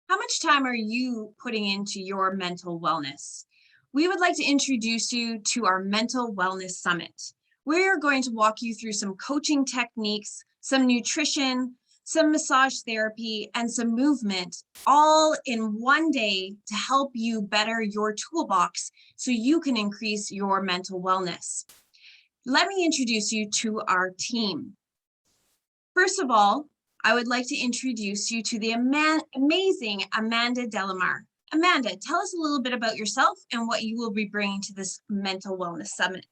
How much time are you putting into your mental wellness? We would like to introduce you to our Mental Wellness Summit. We're going to walk you through some coaching techniques, some nutrition, some massage therapy, and some movement, all in one day to help you better your toolbox so you can increase your mental wellness. Let me introduce you to our team. First of all, I would like to introduce you to the amazing Amanda Delamar. Amanda, tell us a little bit about yourself and what you will be bringing to this Mental Wellness Summit.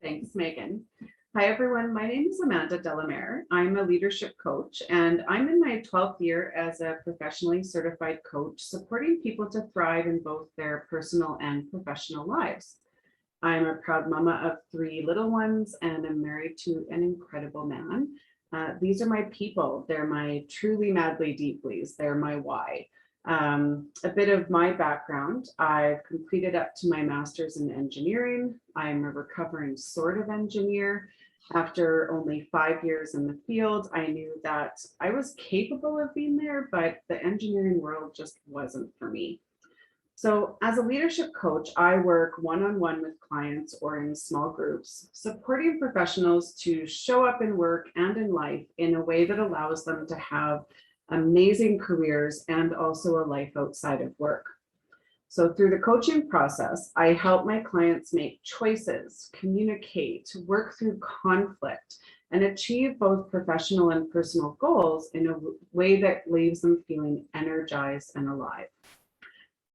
Thanks, Megan. Hi, everyone. My name is Amanda Delamere. I'm a leadership coach, and I'm in my 12th year as a professionally certified coach, supporting people to thrive in both their personal and professional lives. I'm a proud mama of 3 little ones, and I'm married to an incredible man. These are my people. They're my truly, madly, deeplies. They're my why. A bit of my background: I've completed up to my master's in engineering. I'm a recovering sort of engineer. After only 5 years in the field, I knew that I was capable of being there, but the engineering world just wasn't for me. So, as a leadership coach, I work one-on-one with clients or in small groups, supporting professionals to show up in work and in life in a way that allows them to have amazing careers and also a life outside of work. So, through the coaching process, I help my clients make choices, communicate, work through conflict, and achieve both professional and personal goals in a way that leaves them feeling energized and alive.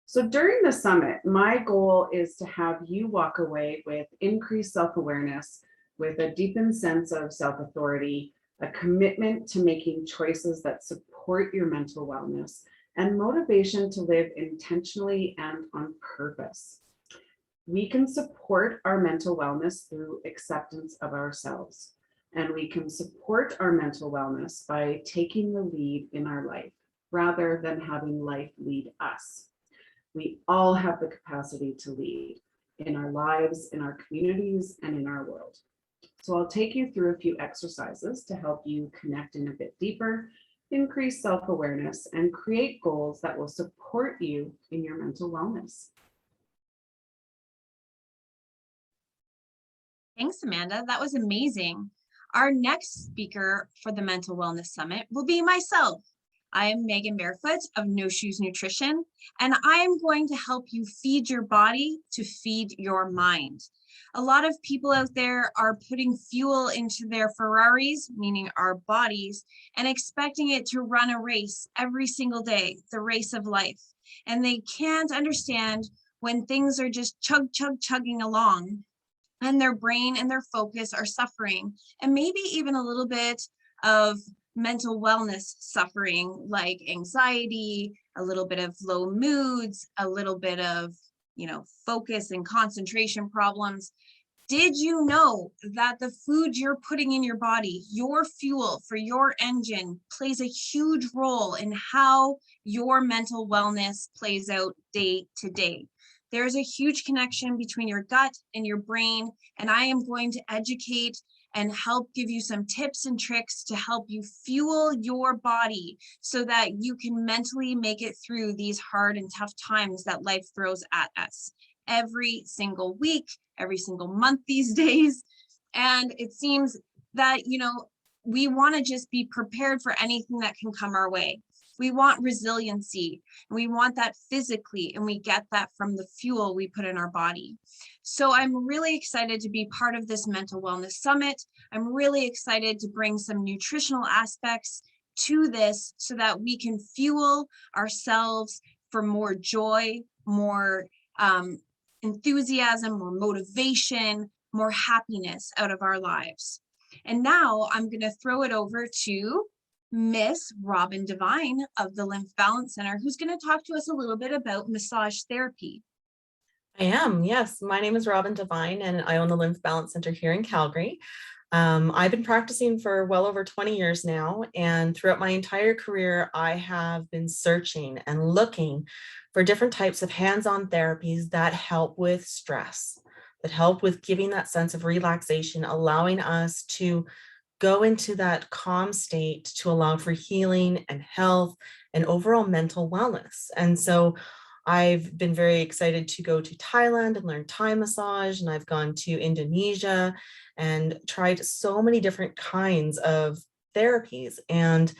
So during the summit, my goal is to have you walk away with increased self-awareness, with a deepened sense of self-authority, a commitment to making choices that support your mental wellness, and motivation to live intentionally and on purpose. We can support our mental wellness through acceptance of ourselves, and we can support our mental wellness by taking the lead in our life rather than having life lead us. We all have the capacity to lead in our lives, in our communities, and in our world. So I'll take you through a few exercises to help you connect in a bit deeper, increase self-awareness, and create goals that will support you in your mental wellness. Thanks, Amanda. That was amazing. Our next speaker for the Mental Wellness Summit will be myself. I am Megan Barefoot of No Shoes Nutrition, and I am going to help you feed your body to feed your mind. A lot of people out there are putting fuel into their Ferraris, meaning our bodies, and expecting it to run a race every single day, the race of life. And they can't understand when things are just chugging along, and their brain and their focus are suffering, and maybe even a little bit of mental wellness suffering, like anxiety, a little bit of low moods, a little bit of, focus and concentration problems. Did you know that the food you're putting in your body, your fuel for your engine, plays a huge role in how your mental wellness plays out day to day? There's a huge connection between your gut and your brain, and I am going to educate and help give you some tips and tricks to help you fuel your body so that you can mentally make it through these hard and tough times that life throws at us every single week, every single month these days. And it seems that, we want to just be prepared for anything that can come our way. We want resiliency, and we want that physically, and we get that from the fuel we put in our body. So I'm really excited to be part of this Mental Wellness Summit. I'm really excited to bring some nutritional aspects to this so that we can fuel ourselves for more joy, more enthusiasm, more motivation, more happiness out of our lives. And now I'm going to throw it over to Miss Robin Devine of the Lymph Balance Center, who's going to talk to us a little bit about massage therapy. I am, yes. My name is Robin Devine, and I own the Lymph Balance Center here in Calgary. I've been practicing for well over 20 years now, and throughout my entire career, I have been searching and looking for different types of hands-on therapies that help with stress, that help with giving that sense of relaxation, allowing us to go into that calm state to allow for healing and health and overall mental wellness. And so I've been very excited to go to Thailand and learn Thai massage, and I've gone to Indonesia and tried so many different kinds of therapies. And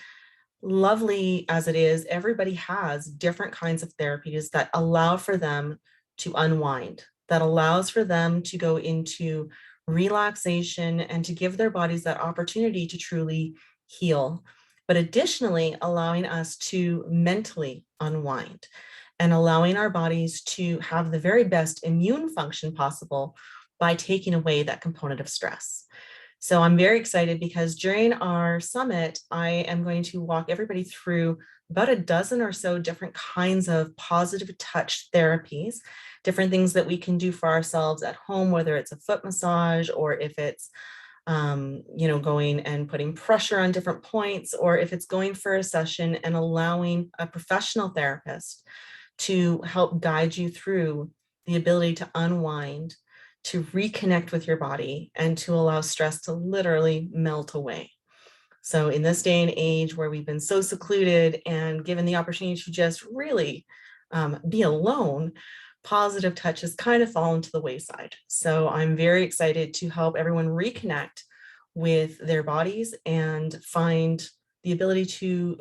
lovely as it is, everybody has different kinds of therapies that allow for them to unwind, that allows for them to go into relaxation and to give their bodies that opportunity to truly heal. But additionally, allowing us to mentally unwind and allowing our bodies to have the very best immune function possible by taking away that component of stress. So I'm very excited because during our summit, I am going to walk everybody through about a dozen or so different kinds of positive touch therapies, different things that we can do for ourselves at home, whether it's a foot massage or if it's going and putting pressure on different points, or if it's going for a session and allowing a professional therapist to help guide you through the ability to unwind, to reconnect with your body, and to allow stress to literally melt away. So in this day and age where we've been so secluded and given the opportunity to just really be alone, positive touch has kind of fallen to the wayside. So I'm very excited to help everyone reconnect with their bodies and find the ability to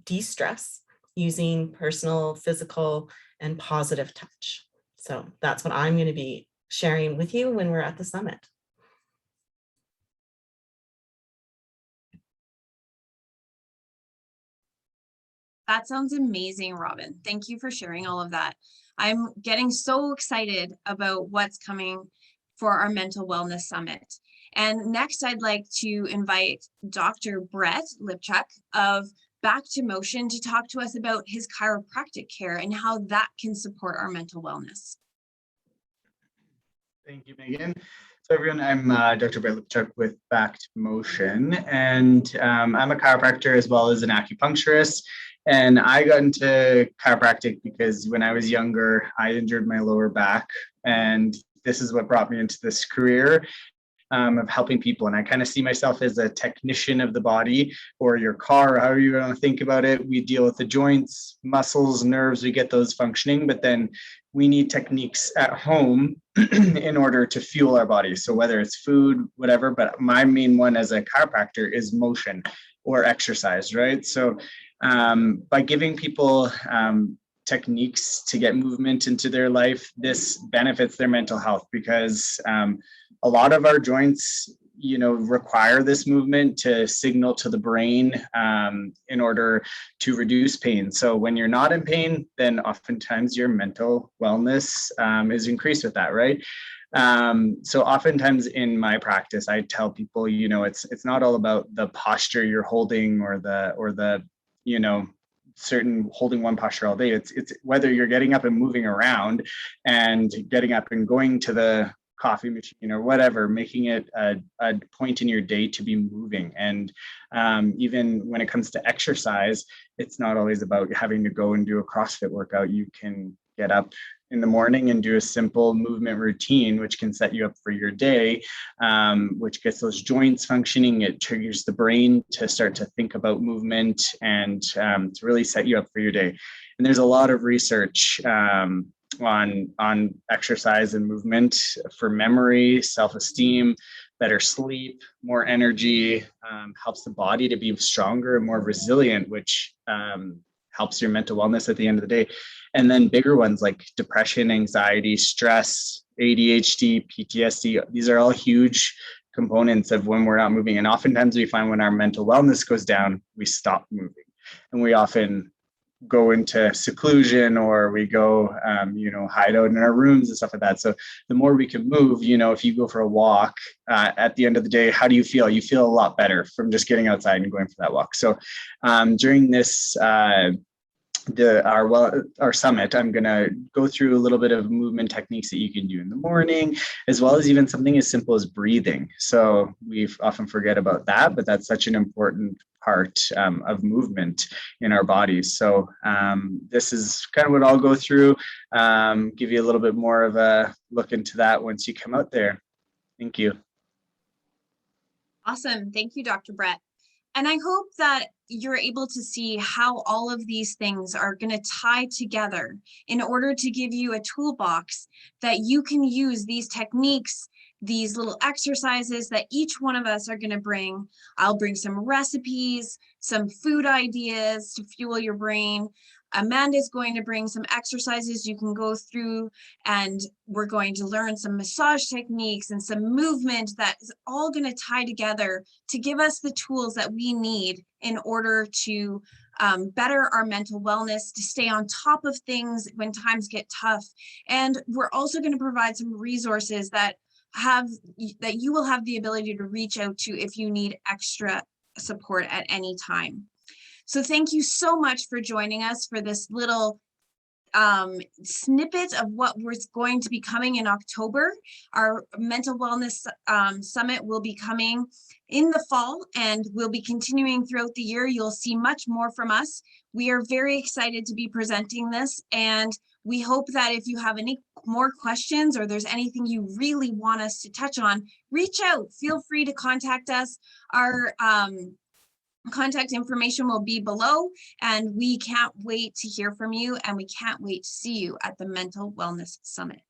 de-stress using personal, physical, and positive touch. So that's what I'm going to be sharing with you when we're at the summit. That sounds amazing, Robin. Thank you for sharing all of that. I'm getting so excited about what's coming for our Mental Wellness Summit. And next, I'd like to invite Dr. Brett Lipchuk of Back to Motion to talk to us about his chiropractic care and how that can support our mental wellness. Thank you, Megan. So everyone, I'm Dr. Brett Lipchuk with Back to Motion, and I'm a chiropractor as well as an acupuncturist. And I got into chiropractic because when I was younger, I injured my lower back, and this is what brought me into this career of helping people. And I kind of see myself as a technician of the body, or your car, or however you want to think about it. We deal with the joints, muscles, nerves, we get those functioning, but then we need techniques at home in order to fuel our bodies. So whether it's food, whatever, but my main one as a chiropractor is motion or exercise, right? So by giving people techniques to get movement into their life, this benefits their mental health, because a lot of our joints, require this movement to signal to the brain in order to reduce pain. So when you're not in pain, then oftentimes your mental wellness is increased with that, right? So oftentimes in my practice, I tell people, it's not all about the posture you're holding or the certain holding one posture all day. It's whether you're getting up and moving around and getting up and going to the coffee machine or whatever, making it a point in your day to be moving. And even when it comes to exercise, it's not always about having to go and do a CrossFit workout. You can get up in the morning and do a simple movement routine, which can set you up for your day, which gets those joints functioning. It triggers the brain to start to think about movement and to really set you up for your day. And there's a lot of research on exercise and movement for memory, self-esteem, better sleep, more energy, helps the body to be stronger and more resilient, which helps your mental wellness at the end of the day. And then bigger ones like depression, anxiety, stress, ADHD, PTSD, these are all huge components of when we're not moving. And oftentimes we find when our mental wellness goes down, we stop moving. And we often go into seclusion, or we go, hide out in our rooms and stuff like that. So the more we can move, if you go for a walk, at the end of the day, how do you feel? You feel a lot better from just getting outside and going for that walk. So during this, our summit, I'm going to go through a little bit of movement techniques that you can do in the morning, as well as even something as simple as breathing. So we often forget about that, but that's such an important part of movement in our bodies. So this is kind of what I'll go through, give you a little bit more of a look into that once you come out there. Thank you. Awesome. Thank you, Dr. Brett. And I hope that you're able to see how all of these things are going to tie together in order to give you a toolbox that you can use these techniques, these little exercises that each one of us are going to bring. I'll bring some recipes, some food ideas to fuel your brain. Amanda's going to bring some exercises you can go through, and we're going to learn some massage techniques and some movement that is all going to tie together to give us the tools that we need in order to better our mental wellness, to stay on top of things when times get tough. And we're also going to provide some resources that you will have the ability to reach out to if you need extra support at any time. So thank you so much for joining us for this little snippet of what was going to be coming in October. Our mental wellness summit will be coming in the fall, and we'll be continuing throughout the year. You'll see much more from us. We are very excited to be presenting this, and we hope that if you have any more questions or there's anything you really want us to touch on, reach out. Feel free to contact us. Our contact information will be below, and we can't wait to hear from you, and we can't wait to see you at the Mental Wellness Summit.